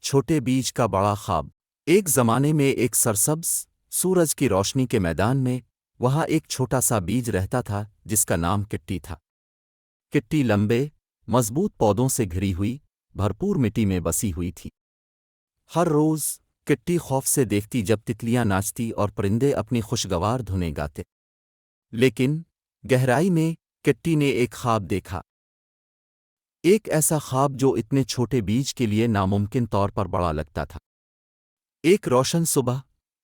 چھوٹے بیج کا بڑا خواب۔ ایک زمانے میں ایک سرسبز سورج کی روشنی کے میدان میں وہاں ایک چھوٹا سا بیج رہتا تھا جس کا نام کٹی تھا۔ کٹی لمبے مضبوط پودوں سے گھری ہوئی بھرپور مٹی میں بسی ہوئی تھی۔ ہر روز کٹی خوف سے دیکھتی جب تتلیاں ناچتی اور پرندے اپنی خوشگوار دھنیں گاتے، لیکن گہرائی میں کٹی نے ایک خواب دیکھا، ایک ایسا خواب جو اتنے چھوٹے بیج کے لیے ناممکن طور پر بڑا لگتا تھا۔ ایک روشن صبح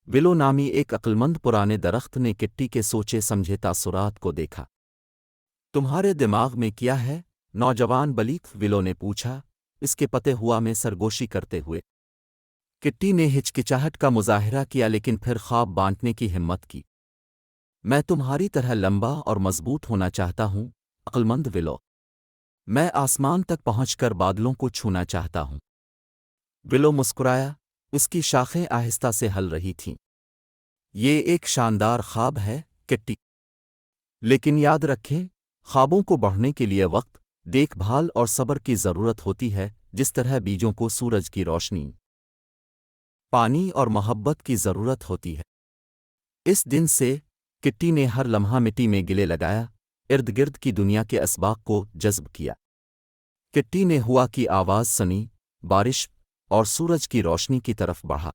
ولو نامی ایک عقلمند پرانے درخت نے کٹی کے سوچے سمجھے تاثرات کو دیکھا۔ تمہارے دماغ میں کیا ہے؟ نوجوان بلیک ولو نے پوچھا، اس کے پتے ہوا میں سرگوشی کرتے ہوئے۔ کٹی نے ہچکچاہٹ کا مظاہرہ کیا لیکن پھر خواب بانٹنے کی ہمت کی۔ میں تمہاری طرح لمبا اور مضبوط ہونا چاہتا ہوں عقلمند ولو۔ میں آسمان تک پہنچ کر بادلوں کو چھونا چاہتا ہوں۔ ولو مسکرایا، اس کی شاخیں آہستہ سے ہل رہی تھیں۔ یہ ایک شاندار خواب ہے کٹی، لیکن یاد رکھیں خوابوں کو بڑھنے کے لیے وقت، دیکھ بھال اور صبر کی ضرورت ہوتی ہے، جس طرح بیجوں کو سورج کی روشنی، پانی اور محبت کی ضرورت ہوتی ہے۔ اس دن سے کٹی نے ہر لمحہ مٹی میں گلے لگایا، ارد گرد کی دنیا کے اسباق کو جذب کیا۔ کٹی نے ہوا کی آواز سنی، بارش اور سورج کی روشنی کی طرف بڑھا۔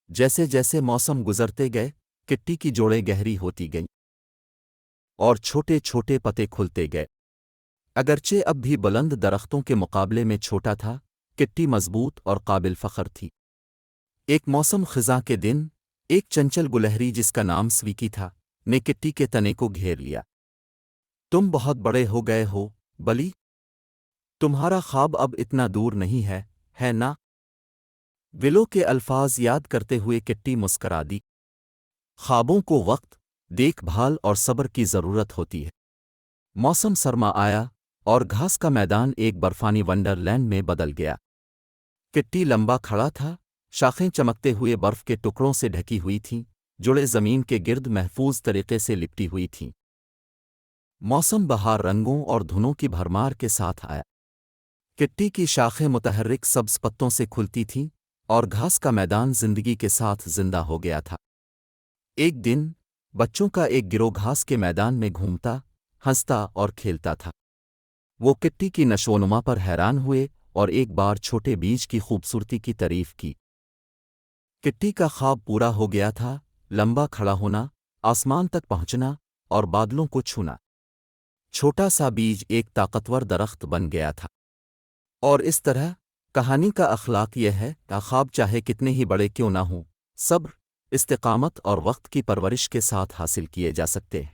جیسے جیسے موسم گزرتے گئے کٹی کی جوڑیں گہری ہوتی گئیں اور چھوٹے چھوٹے پتے کھلتے گئے۔ اگرچہ اب بھی بلند درختوں کے مقابلے میں چھوٹا تھا، کٹی مضبوط اور قابل فخر تھی۔ ایک موسم خزاں کے دن ایک چنچل گلہری جس کا نام سویکی تھا نے کٹی کے تنے کو گھیر لیا۔ تم بہت بڑے ہو گئے ہو بلی، تمہارا خواب اب اتنا دور نہیں ہے نا؟ ولو کے الفاظ یاد کرتے ہوئے کٹی مسکرا دی۔ خوابوں کو وقت، دیکھ بھال اور صبر کی ضرورت ہوتی ہے۔ موسم سرما آیا اور گھاس کا میدان ایک برفانی ونڈر لینڈ میں بدل گیا۔ کٹی لمبا کھڑا تھا، شاخیں چمکتے ہوئے برف کے ٹکڑوں سے ڈھکی ہوئی تھیں، جڑے زمین کے گرد محفوظ طریقے سے لپٹی ہوئی تھیں۔ موسم بہار رنگوں اور دھنوں کی بھرمار کے ساتھ آیا۔ کٹی کی شاخیں متحرک سبز پتوں سے کھلتی تھیں اور گھاس کا میدان زندگی کے ساتھ زندہ ہو گیا تھا۔ ایک دن بچوں کا ایک گروہ گھاس کے میدان میں گھومتا، ہنستا اور کھیلتا تھا۔ وہ کٹی کی نشوونما پر حیران ہوئے اور ایک بار چھوٹے بیج کی خوبصورتی کی تعریف کی۔ کٹی کا خواب پورا ہو گیا تھا، لمبا کھڑا ہونا، آسمان تک پہنچنا اور بادلوں کو چھونا۔ چھوٹا سا بیج ایک طاقتور درخت بن گیا تھا۔ اور اس طرح کہانی کا اخلاق یہ ہے کہ خواب چاہے کتنے ہی بڑے کیوں نہ ہوں، صبر، استقامت اور وقت کی پرورش کے ساتھ حاصل کیے جا سکتے ہیں۔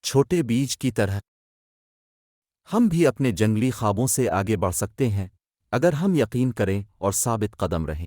چھوٹے بیج کی طرح ہم بھی اپنے جنگلی خوابوں سے آگے بڑھ سکتے ہیں اگر ہم یقین کریں اور ثابت قدم رہیں۔